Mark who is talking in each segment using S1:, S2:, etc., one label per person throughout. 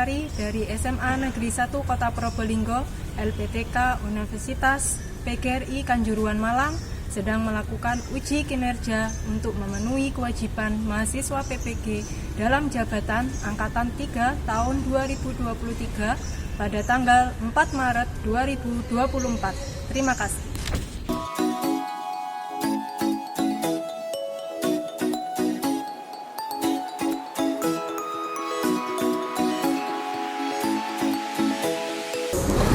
S1: Lestari dari SMA Negeri 1 Kota Probolinggo, LPTK Universitas PGRI Kanjuruhan Malang sedang melakukan uji kinerja untuk memenuhi kewajiban mahasiswa PPG dalam jabatan Angkatan 3 tahun 2023 pada tanggal 4 Maret 2024. Terima kasih.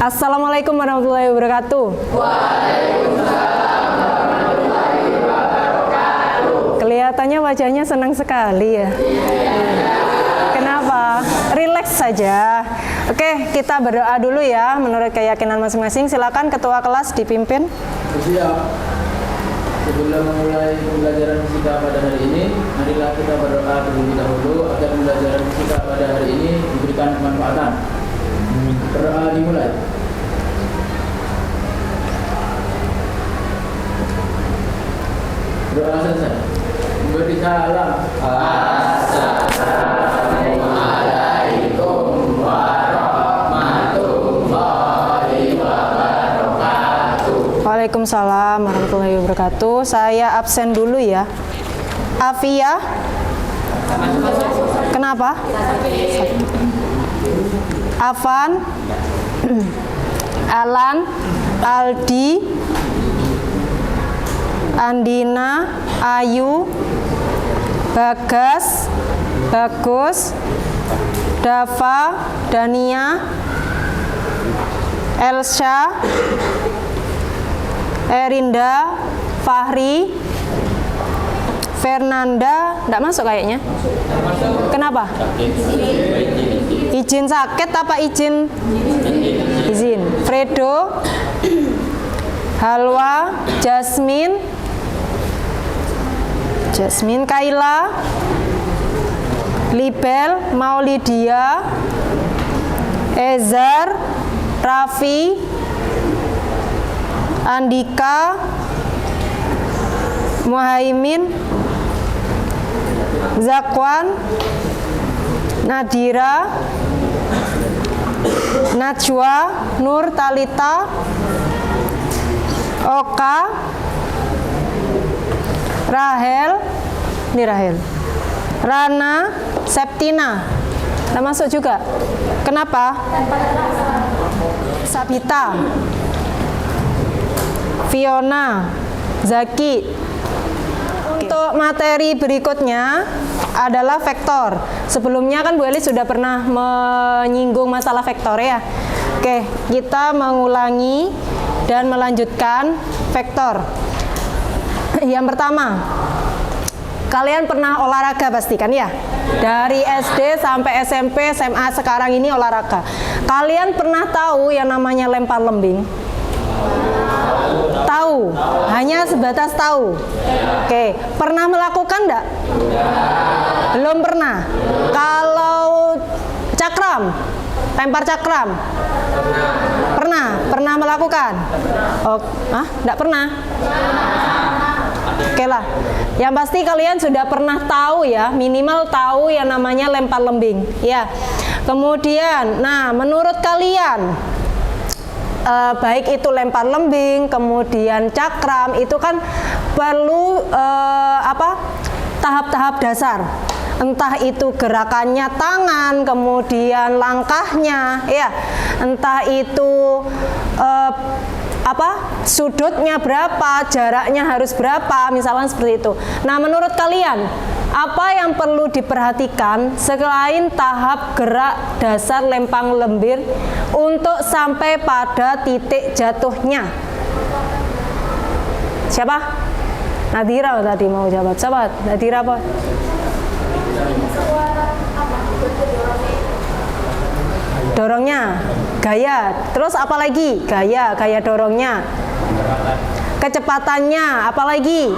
S2: Assalamualaikum warahmatullahi wabarakatuh. Waalaikumsalam warahmatullahi wabarakatuh. Kelihatannya wajahnya senang sekali ya. Kenapa? Rileks saja. Oke, kita berdoa dulu ya menurut keyakinan masing-masing. Silakan ketua kelas dipimpin.
S3: Siap. Sebelum memulai pembelajaran fisika pada hari ini, marilah kita berdoa terlebih dahulu agar pembelajaran fisika pada hari ini diberikan kemanfaatan. Berdoa dimulai. Doa selesai. Beri salam. Assalamualaikum warahmatullahi wabarakatuh.
S2: Waalaikumsalam warahmatullahi wabarakatuh. Saya absen dulu ya. Afia. Kenapa? Afan, Alan, Aldi, Andina, Ayu, Bagas, Bagus, Dava, Dania, Elsa, Erinda, Fahri, Fernanda. Enggak masuk kayaknya. Kenapa? Izin sakit apa izin? Izin. Fredo, Halwa, Jasmine, Kaila, Libel, Maulidia, Ezar, Raffi, Andika, Muhaimin, Zakwan, Nadira, Najwa, Nur Talita, Oka, Rahel, Rana, Septina. Nggak masuk juga. Kenapa? Sabita, Fiona, Zaki. Untuk materi berikutnya adalah vektor. Sebelumnya kan Bu Eli sudah pernah menyinggung masalah vektor ya. Oke, kita mengulangi dan melanjutkan vektor. Yang pertama, kalian pernah olahraga pasti kan ya? Dari SD sampai SMP, SMA, sekarang ini olahraga. Kalian pernah tahu yang namanya lempar lembing? Tahu, hanya sebatas tahu. Oke, pernah melakukan enggak? Belum pernah. Kalau cakram, lempar cakram? Pernah melakukan? Oh, enggak pernah? Oke lah. Yang pasti kalian sudah pernah tahu ya, minimal tahu yang namanya lempar lembing. Ya. Kemudian, nah menurut kalian, baik itu lempar lembing, kemudian cakram, itu kan perlu tahap-tahap dasar. Entah itu gerakannya tangan, kemudian langkahnya, ya, entah itu sudutnya berapa, jaraknya harus berapa, misalnya seperti itu. Nah, menurut kalian, apa yang perlu diperhatikan selain tahap gerak dasar lempar lembing untuk sampai pada titik jatuhnya? Siapa? Nadira tadi mau jawab. Siapa? Nadira apa? Dorongnya, gaya. Terus apa lagi? Gaya dorongnya. Kecepatannya, apa lagi?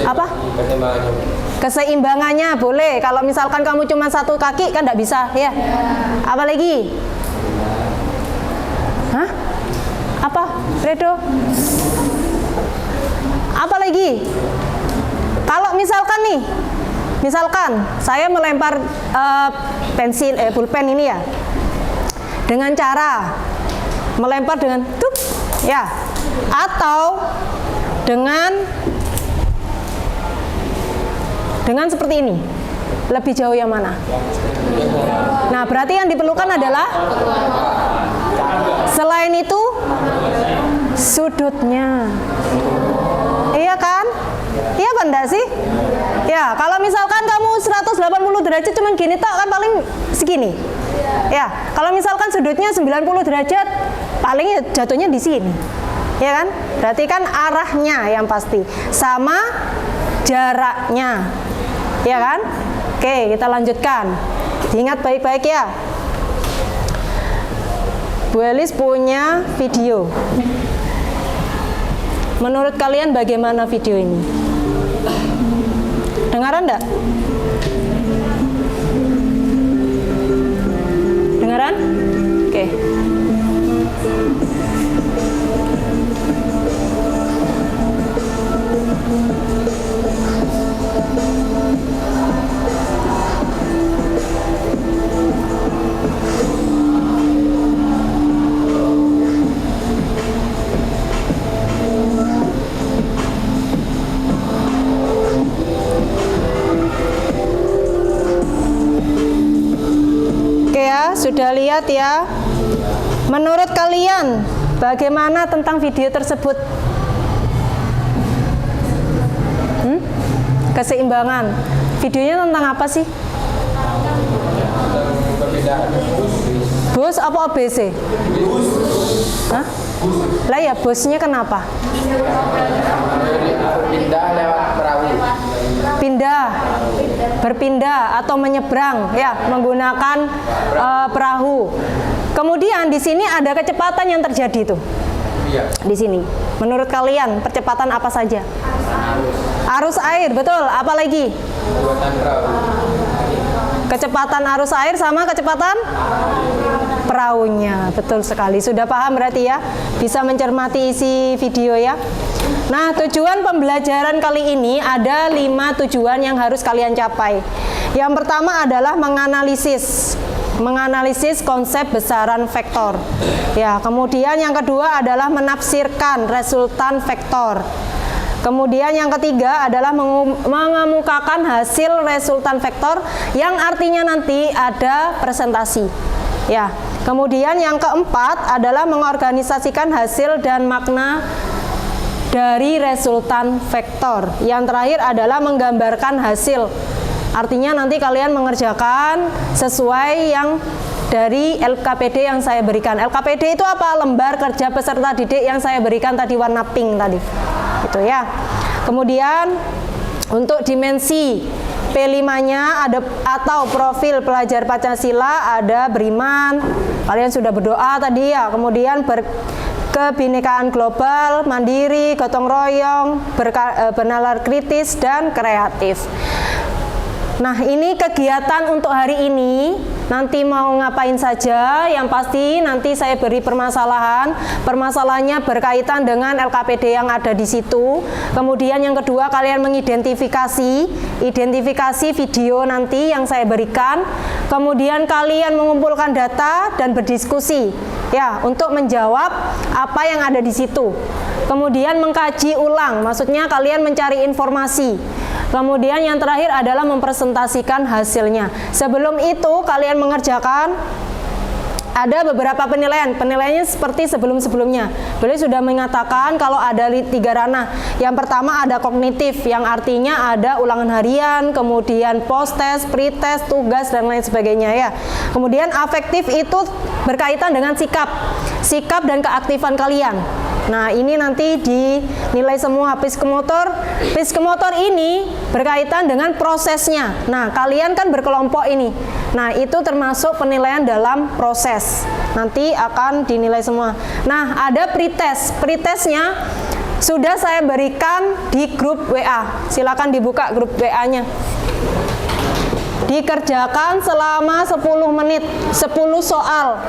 S2: Apa? Keseimbangannya boleh. Kalau misalkan kamu cuma satu kaki kan enggak bisa, ya. Apa lagi? Hah? Apa? Fredo? Apa lagi? Kalau misalkan nih Misalkan saya melempar pulpen ini ya, dengan cara melempar dengan tuk, ya, atau dengan seperti ini. Lebih jauh yang mana? Nah, berarti yang diperlukan adalah selain itu sudutnya. Iya kan? Iya apa enggak sih? Ya, kalau misalkan kamu 180 derajat cuman gini tok kan paling segini. Ya, kalau misalkan sudutnya 90 derajat paling jatuhnya di sini. Ya kan? Berarti kan arahnya yang pasti sama jaraknya. Ya kan? Oke, kita lanjutkan. Diingat baik-baik ya. Bu Elis punya video. Menurut kalian bagaimana video ini? Dengaran enggak? Dengaran? Oke. Sudah lihat ya. Menurut kalian bagaimana tentang video tersebut? Keseimbangan. Videonya tentang apa sih? Bus apa ABC? Hah? Lah ya, bosnya kenapa?
S3: Pindah lewat perahu.
S2: Pindah, berpindah atau menyeberang ya menggunakan perahu. Kemudian di sini ada kecepatan yang terjadi tuh.
S3: Iya.
S2: Di sini. Menurut kalian percepatan apa saja? Arus air, betul. Apa lagi?
S3: Buatan perahu.
S2: Kecepatan arus air sama kecepatan perahunya. Betul sekali. Sudah paham berarti ya? Bisa mencermati isi video ya. Nah, tujuan pembelajaran kali ini ada 5 tujuan yang harus kalian capai. Yang pertama adalah menganalisis konsep besaran vektor. Ya, kemudian yang kedua adalah menafsirkan resultan vektor. Kemudian yang ketiga adalah mengemukakan hasil resultan vektor yang artinya nanti ada presentasi. Ya. Kemudian yang keempat adalah mengorganisasikan hasil dan makna dari resultan vektor. Yang terakhir adalah menggambarkan hasil. Artinya nanti kalian mengerjakan sesuai yang dari LKPD yang saya berikan. LKPD itu apa? Lembar kerja peserta didik yang saya berikan tadi warna pink tadi. Itu ya. Kemudian untuk dimensi P5-nya ada atau profil pelajar Pancasila ada beriman. Kalian sudah berdoa tadi ya. Kemudian kebinekaan global, mandiri, gotong royong, bernalar kritis dan kreatif. Nah, ini kegiatan untuk hari ini. Nanti mau ngapain saja, yang pasti nanti saya beri permasalahan. Permasalahannya berkaitan dengan LKPD yang ada di situ. Kemudian yang kedua, kalian identifikasi video nanti yang saya berikan. Kemudian kalian mengumpulkan data dan berdiskusi ya untuk menjawab apa yang ada di situ. Kemudian mengkaji ulang, maksudnya kalian mencari informasi. Kemudian yang terakhir adalah mempresentasikan hasilnya. Sebelum itu kalian mengerjakan ada beberapa penilaian. Penilaiannya seperti sebelum-sebelumnya. Beliau sudah mengatakan kalau ada 3 ranah. Yang pertama ada kognitif, yang artinya ada ulangan harian, kemudian post-test, pre-test, tugas, dan lain sebagainya ya. Kemudian afektif itu berkaitan dengan sikap dan keaktifan kalian. Nah, ini nanti dinilai semua. Psikomotor ini berkaitan dengan prosesnya. Nah, kalian kan berkelompok ini. Nah, itu termasuk penilaian dalam proses. Nanti akan dinilai semua. Nah, ada pretest. Pretestnya sudah saya berikan di grup WA. Silakan dibuka grup WA-nya. Dikerjakan selama 10 menit, 10 soal.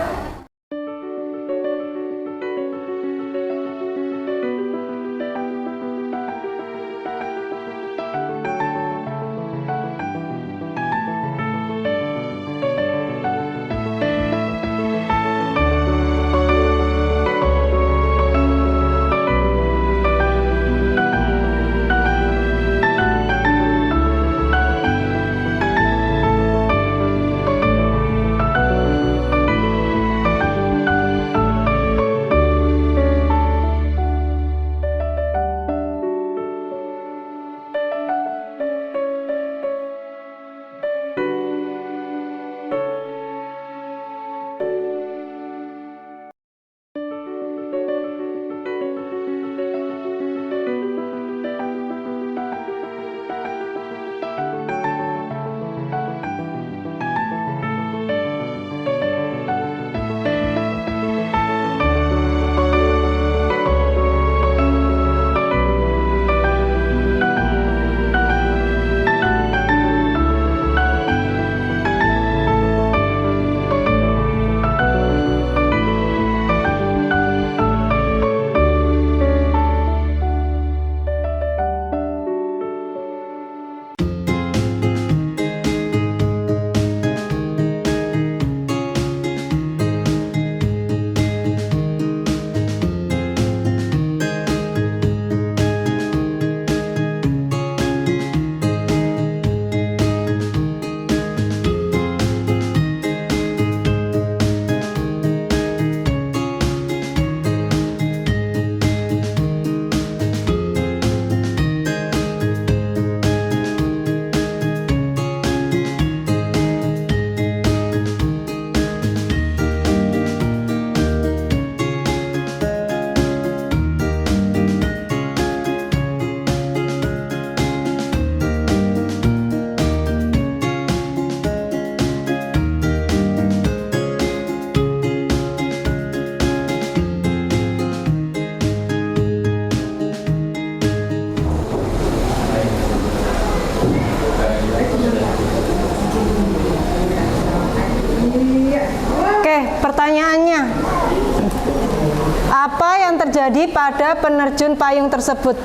S2: terjadi pada penerjun payung tersebut?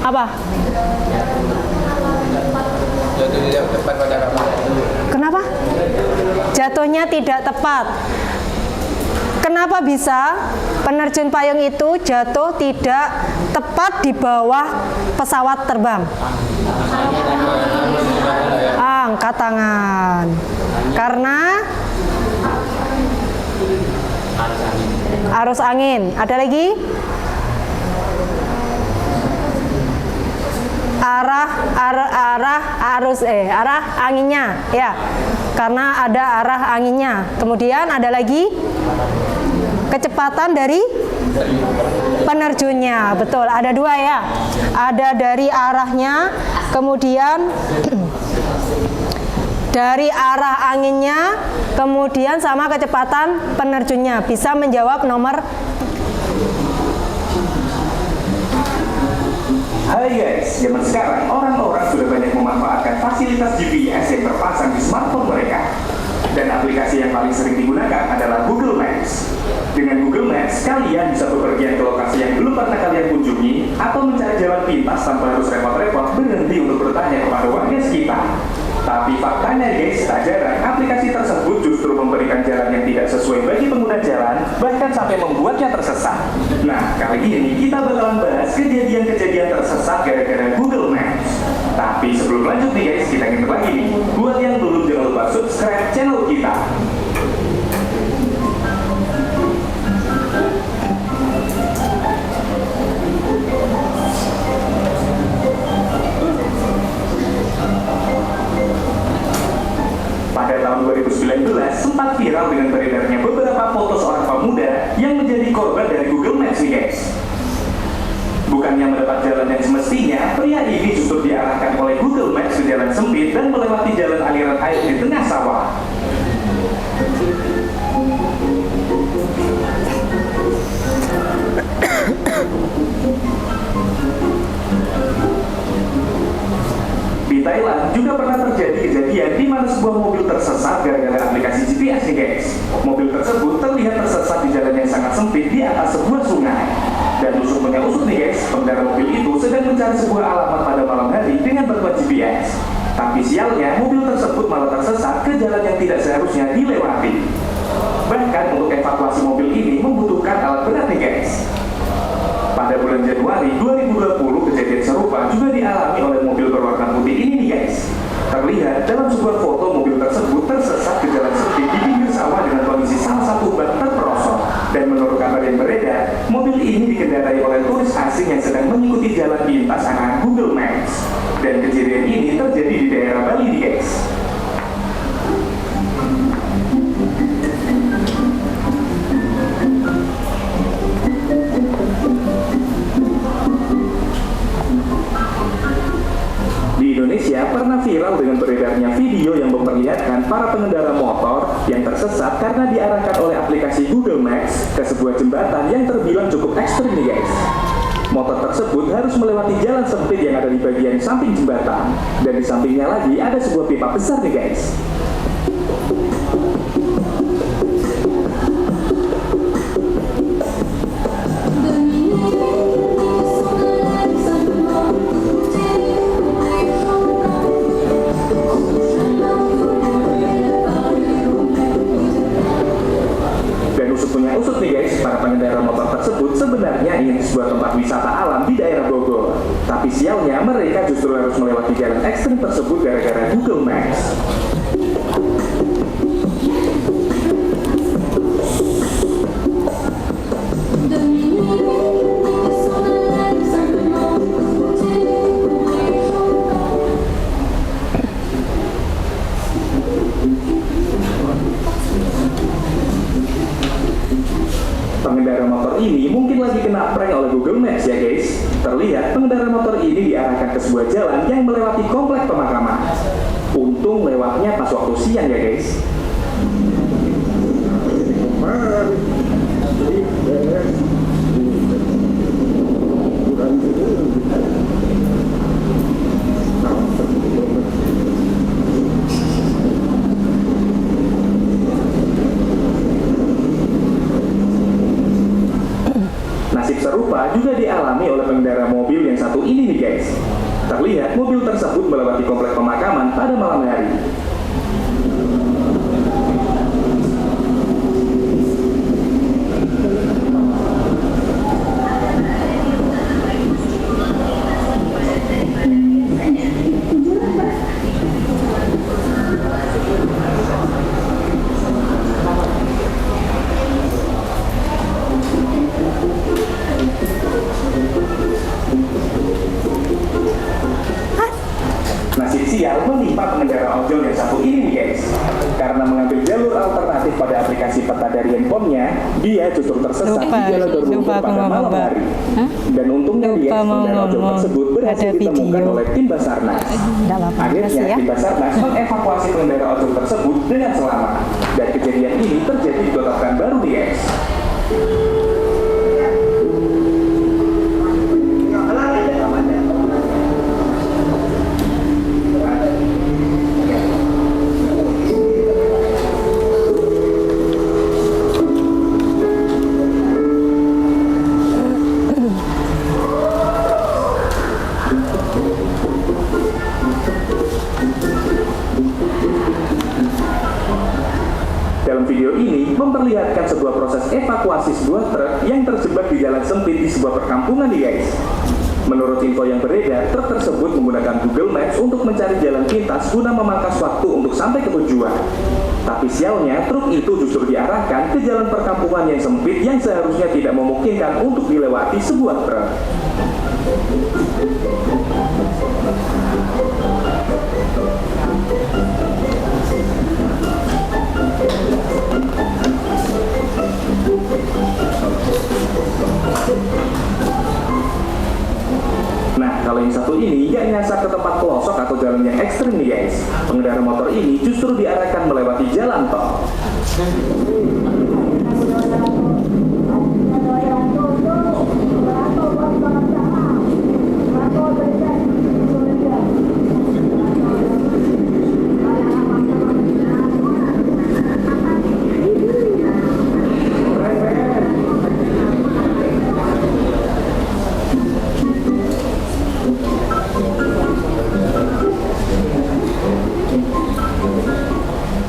S2: Apa?
S3: Jatuh tidak tepat pada kapal.
S2: Kenapa? Jatuhnya tidak tepat. Kenapa bisa penerjun payung itu jatuh tidak tepat di bawah pesawat terbang? Angkat tangan. Karena arus angin. Ada lagi? Arah anginnya, ya. Karena ada arah anginnya. Kemudian ada lagi kecepatan dari penerjunnya. Betul, ada dua ya. Ada dari arahnya, kemudian dari arah anginnya, kemudian sama kecepatan penerjunnya. Bisa menjawab nomor.
S4: Hai guys, zaman sekarang orang-orang sudah banyak memanfaatkan fasilitas GPS yang terpasang di smartphone mereka. Dan aplikasi yang paling sering digunakan adalah Google Maps. Dengan Google Maps, kalian bisa bepergian ke lokasi yang belum pernah kalian kunjungi atau mencari jalan pintas tanpa harus repot-repot berhenti untuk bertanya kepada warga sekitar. Tapi faktanya guys, tak jarang aplikasi tersebut justru memberikan jalan yang tidak sesuai bagi pengguna jalan, bahkan sampai membuatnya tersesat. Nah, kali ini kita bakalan bahas kejadian-kejadian tersesat gara-gara Google Maps. Tapi sebelum lanjut nih guys, kita ingat lagi nih, buat yang belum jangan lupa subscribe channel kita. Pada tahun 2019, sempat viral dengan beredarnya beberapa foto seorang pemuda yang menjadi korban dari Google Maps nih guys. Bukannya mendapat jalan yang semestinya, pria ini justru diarahkan oleh Google Maps ke jalan sempit dan melewati jalan aliran air di tengah sawah. Di Thailand juga pernah terjadi kejadian di mana sebuah mobil tersesat gara-gara aplikasi GPS nih guys. Mobil tersebut terlihat tersesat di jalan yang sangat sempit di atas sebuah sungai. Dan usut punya usut nih guys, pengendara mobil itu sedang mencari sebuah alamat pada malam hari dengan bantuan GPS. Tapi sialnya, mobil tersebut malah tersesat ke jalan yang tidak seharusnya dilewati. Bahkan untuk evakuasi mobil ini membutuhkan alat berat nih guys. Pada bulan Januari 2020, kejadian serupa juga dialami oleh mobil berwarna putih ini nih guys. Terlihat dalam sebuah foto mobil tersebut tersesat ke jalan sempit di pinggir sawah dengan kondisi salah satu ban terperosok. Dan menurut kabar yang beredar, mobil ini dikendarai oleh turis asing yang sedang mengikuti jalan pintas arahan Google Maps. Dan kejadian ini terjadi di daerah Bali nih guys. Di Indonesia pernah viral dengan beredarnya video yang memperlihatkan para pengendara motor yang tersesat karena diarahkan oleh aplikasi Google Maps ke sebuah jembatan yang terbilang cukup ekstrim nih guys. Motor tersebut harus melewati jalan sempit yang ada di bagian samping jembatan, dan di sampingnya lagi ada sebuah pipa besar nih guys. Usut nih guys, para pengendara motor tersebut sebenarnya ingin sebuah tempat wisata alam di daerah Bogor. Tapi sialnya mereka justru harus melewati jalan ekstrim tersebut gara-gara Google Maps. Pengendara motor ini mungkin lagi kena prank oleh Google Maps ya guys. Terlihat pengendara motor ini diarahkan ke sebuah jalan yang melewati komplek pemakaman. Untung lewatnya pas waktu siang ya guys. serupa juga dialami oleh pengendara mobil yang satu ini nih guys. Terlihat mobil tersebut melewati komplek pemakaman pada malam hari. Nasib sial menimpa pengendara ojol yang satu ini nih guys. Karena mengambil jalur alternatif pada aplikasi peta dari handphonenya, dia justru tersesat di jalan berlumpur pada malam hari. Dan untungnya dia pengendara ojol tersebut berhasil ditemukan oleh tim Basarnas. Akhirnya tim Basarnas mengevakuasi pengendara ojol tersebut dengan selamat. Dan kejadian ini terjadi di Kota Pekanbaru nih guys. Dalam video ini memperlihatkan sebuah proses evakuasi sebuah truk yang terjebak di jalan sempit di sebuah perkampungan nih guys. Menurut info yang beredar, truk tersebut menggunakan Google Maps untuk mencari jalan pintas guna memangkas waktu untuk sampai ke tujuan. Tapi sialnya, truk itu justru diarahkan ke jalan perkampungan yang sempit yang seharusnya tidak memungkinkan untuk dilewati sebuah truk. Nah, kalau yang satu ini nggak nyasar ke tempat pelosok atau jalan yang ekstrim nih guys. Pengendara motor ini justru diarahkan melewati jalan tol.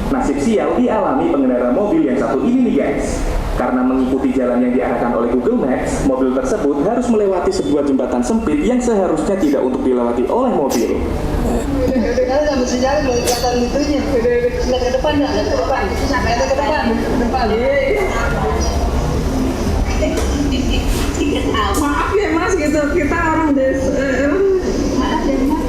S4: Nasib sial dialami pengendara mobil yang satu ini nih guys. Karena mengikuti jalan yang diarahkan oleh Google Maps, mobil tersebut harus melewati sebuah jembatan sempit yang seharusnya tidak untuk dilewati oleh mobil.
S5: Maaf ya mas gitu, kita orang desa. Maaf ya mas.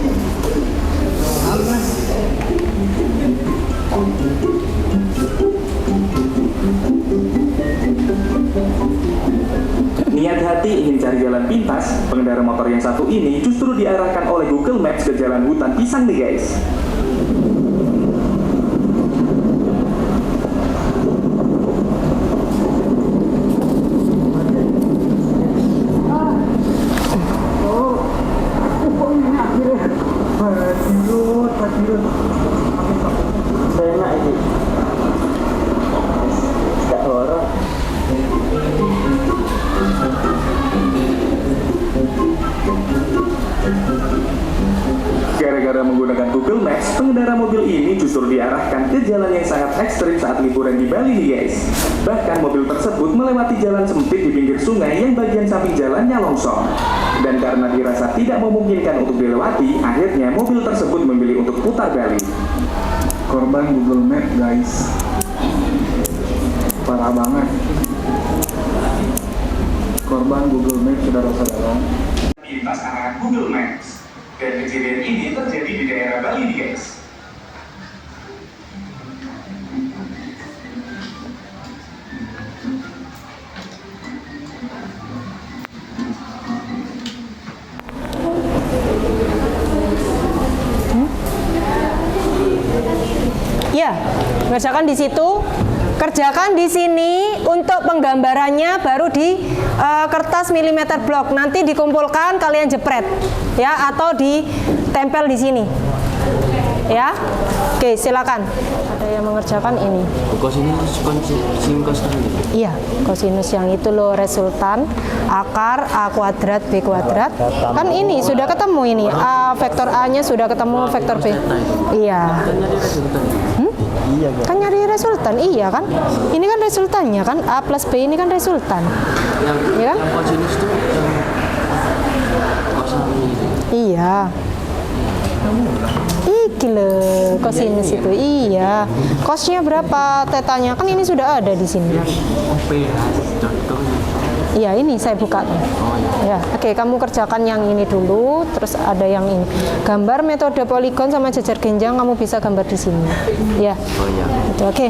S4: Niat hati ingin cari jalan pintas, pengendara motor yang satu ini justru diarahkan oleh Google Maps ke jalan hutan pisang nih guys. Gara-gara menggunakan Google Maps, pengendara mobil ini justru diarahkan ke jalan yang sangat ekstrim saat liburan di Bali nih guys. Bahkan mobil tersebut melewati jalan sempit di pinggir sungai yang bagian samping jalannya longsor. Dan karena dirasa tidak memungkinkan untuk dilewati, akhirnya mobil tersebut memilih untuk putar balik.
S6: Korban Google Maps guys, parah banget. Korban Google Maps, saudara-saudara.
S4: Lintas arah Google Maps. Dan kejadian ini terjadi di daerah Bali nih guys.
S2: Ya, kerjakan di situ. Kerjakan di sini untuk penggambarannya baru di kertas milimeter blok. Nanti dikumpulkan kalian jepret ya atau ditempel di sini. Ya. Oke, silakan. Ada yang mengerjakan ini.
S7: Kosinus
S2: Iya, kosinus yang itu loh, resultan akar A kuadrat B kuadrat. Kan ini sudah ketemu ini. A vektor A-nya sudah ketemu vektor B. Iya. Kan nyari resultan, iya kan? Ini kan resultannya kan, A plus B ini kan resultan. Iya kan?
S7: Yang kosinus itu
S2: Iya. Iki loh, kosinus itu. Iya. Cosnya berapa? Tetanya kan ini sudah ada di sini. Iya, ini saya buka. Ya, oke, kamu kerjakan yang ini dulu, terus ada yang ini. Gambar metode poligon sama jajar genjang kamu bisa gambar di sini. Ya.
S7: Oh iya.
S2: Oke.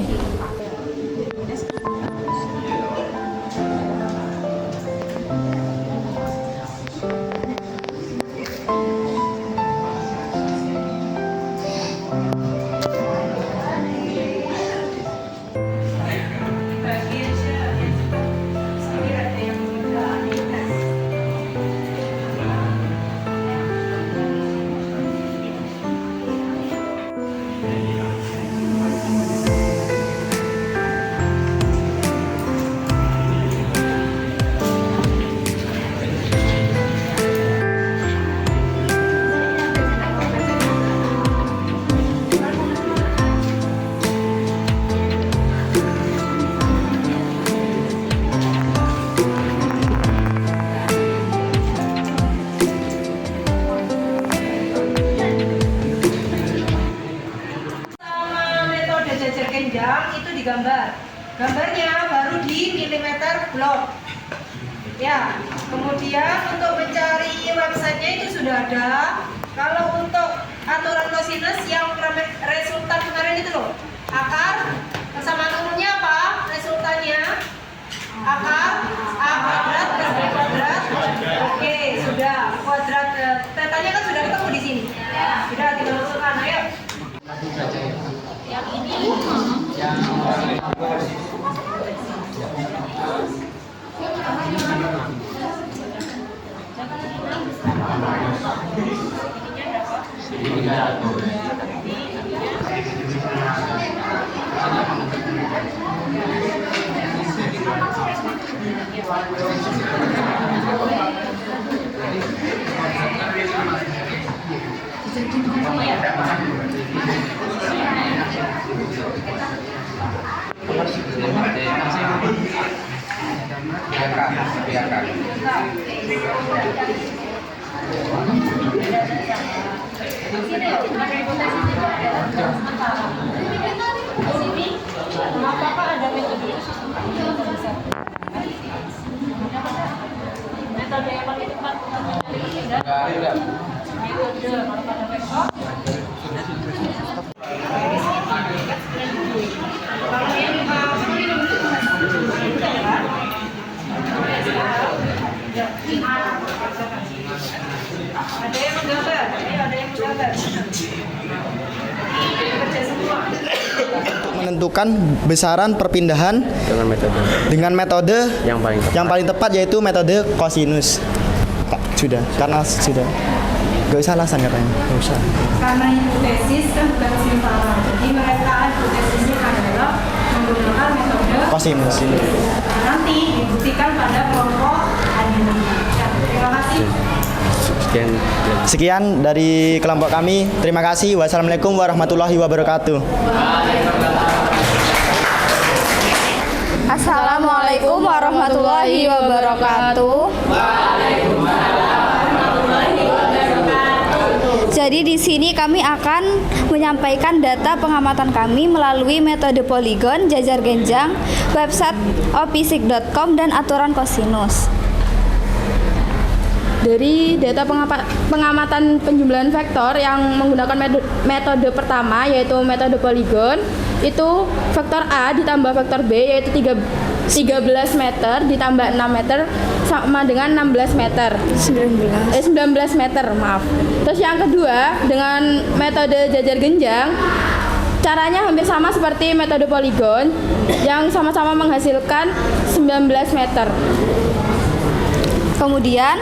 S1: Itu digambar. Gambarnya baru di milimeter blok. Ya, kemudian untuk mencari websitenya itu sudah ada. Kalau untuk aturan kosinus yang resultan kemarin itu loh, akar persamaan umumnya apa? Resultannya akar A kuadrat plus B kuadrat. Oke, sudah kuadrat tetanya kan sudah ketemu di sini. Sudah tinggal masukkan, ayo. Yang ini apakah ada metode khusus untuk bisa? Metode yang paling tepat untuk mencari metode kalau pada vektor. Kalau yang ada yang menggambar, ada yang menggambar. Kerja semua.
S8: Menentukan besaran perpindahan dengan metode yang paling tepat yaitu metode kosinus. Sudah, karena sudah. Gak usah alasan katanya, gak usah.
S1: Karena hipotesis kan bukan simpulan, jadi mereka hipotesisnya adalah menggunakan metode
S8: Kosinus.
S1: nanti dibuktikan pada kelompok adilin. Ya, terima kasih.
S8: Sekian dari kelompok kami. Terima kasih. Wassalamualaikum warahmatullahi wabarakatuh.
S9: Assalamualaikum warahmatullahi wabarakatuh. Jadi di sini kami akan menyampaikan data pengamatan kami melalui metode poligon, jajar genjang, website opisic.com dan aturan kosinus.
S10: Dari data pengamatan penjumlahan vektor yang menggunakan metode pertama yaitu metode poligon, itu vektor A ditambah vektor B yaitu 13 meter ditambah 6 meter sama dengan 16 meter. 19 meter, maaf. Terus yang kedua dengan metode jajar genjang, caranya hampir sama seperti metode poligon yang sama-sama menghasilkan 19 meter.
S9: Kemudian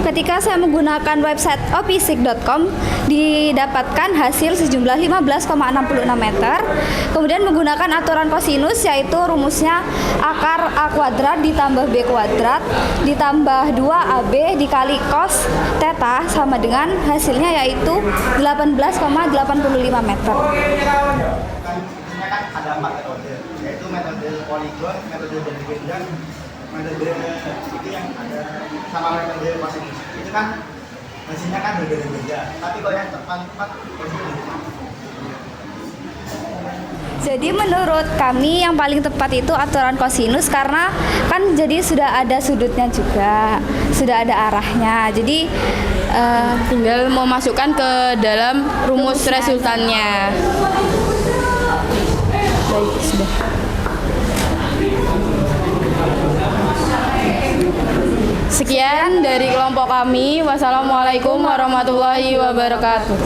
S9: ketika saya menggunakan website opsik.com didapatkan hasil sejumlah 15,66 meter. Kemudian menggunakan aturan kosinus, yaitu rumusnya akar A kuadrat ditambah B kuadrat ditambah 2AB dikali cos theta sama dengan hasilnya yaitu 18,85 meter.
S8: Kan ada 4 metode, yaitu metode poligon, metode genjang, metode itu yang ada sama metode kosinus. Itu kan hasilnya kan berbeda-beda, tapi kalau yang tepat
S9: Jadi menurut kami yang paling tepat itu aturan kosinus, karena kan jadi sudah ada sudutnya juga, sudah ada arahnya. Jadi
S10: Tinggal memasukkan ke dalam rumus resultannya. Baik, sudah. Sekian dari kelompok kami. Wassalamualaikum warahmatullahi wabarakatuh.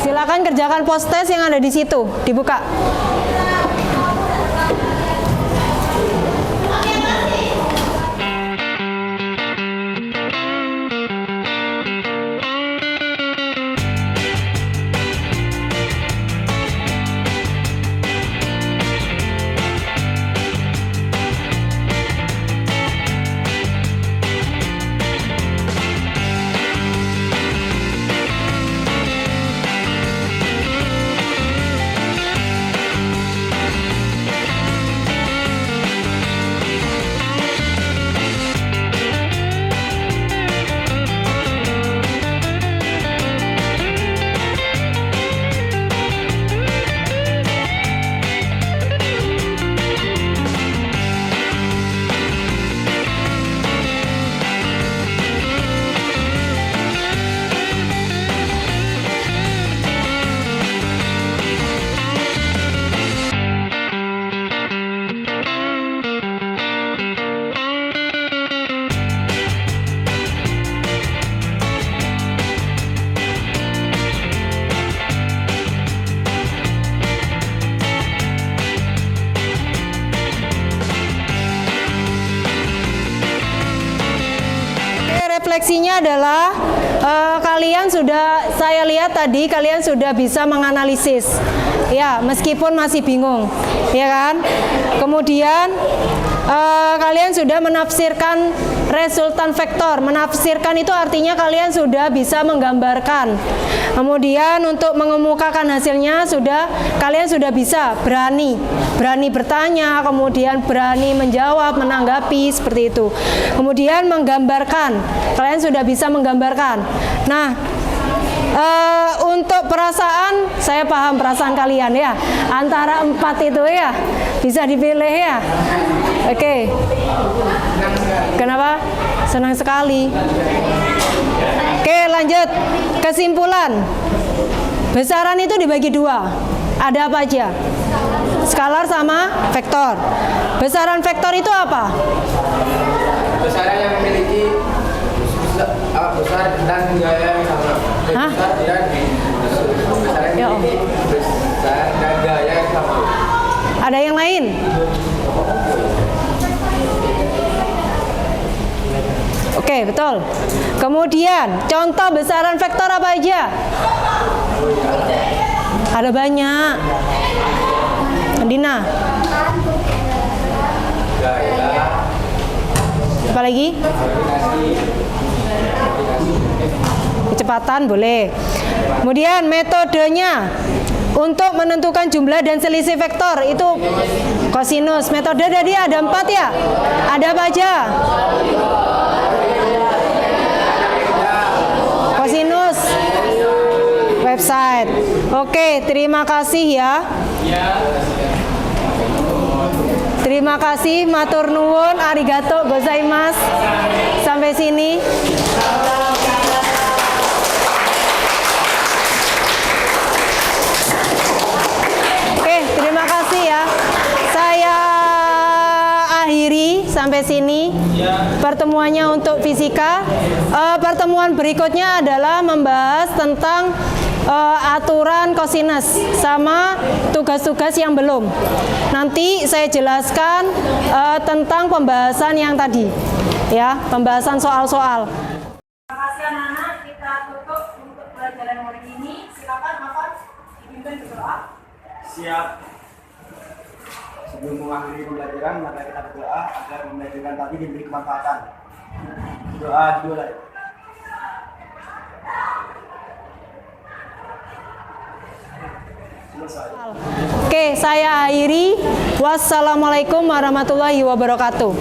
S2: Silakan kerjakan post test yang ada di situ, dibuka. Refleksinya adalah kalian sudah, saya lihat tadi kalian sudah bisa menganalisis, ya meskipun masih bingung, ya kan. Kemudian kalian sudah menafsirkan resultan vektor. Menafsirkan itu artinya kalian sudah bisa menggambarkan. Kemudian untuk mengemukakan hasilnya kalian sudah bisa berani bertanya, kemudian berani menjawab, menanggapi seperti itu. Kemudian menggambarkan, kalian sudah bisa menggambarkan. Nah, untuk perasaan, saya paham perasaan kalian ya. Antara 4 itu ya, bisa dipilih ya. Oke. Kenapa? Senang sekali. Oke, lanjut. Kesimpulan. Besaran itu dibagi 2. Ada apa aja? Skalar sama vektor. Besaran vektor itu apa?
S3: Besaran yang memiliki besar dan gaya yang sama.
S2: Hah?
S3: Besaran yang memiliki besar dan gaya yang sama.
S2: Ada yang lain? Oke, betul. Kemudian, contoh besaran vektor apa aja? Ada banyak. Dina. Apa lagi? Kecepatan boleh. Kemudian metodenya untuk menentukan jumlah dan selisih vektor itu kosinus. Metode tadi ada 4 ya? Ada apa aja? Kosinus. Website. Oke, terima kasih ya. Terima kasih, matur nuwun, arigato gozaimasu. Sampai sini. Oke, terima kasih ya. Saya akhiri sampai sini pertemuannya untuk fisika. Pertemuan berikutnya adalah membahas tentang aturan kosinus sama tugas-tugas yang belum. Nanti saya jelaskan tentang pembahasan yang tadi. ya, pembahasan soal-soal.
S1: Terima kasih anak-anak, kita tutup untuk pelajaran hari ini. Silakan Afan dipimpin berdoa.
S8: Siap. Sebelum mengakhiri pembelajaran, maka kita berdoa agar pembelajaran tadi diberi kemanfaatan. Doa dimulai.
S2: Oke, saya akhiri. Wassalamualaikum warahmatullahi wabarakatuh.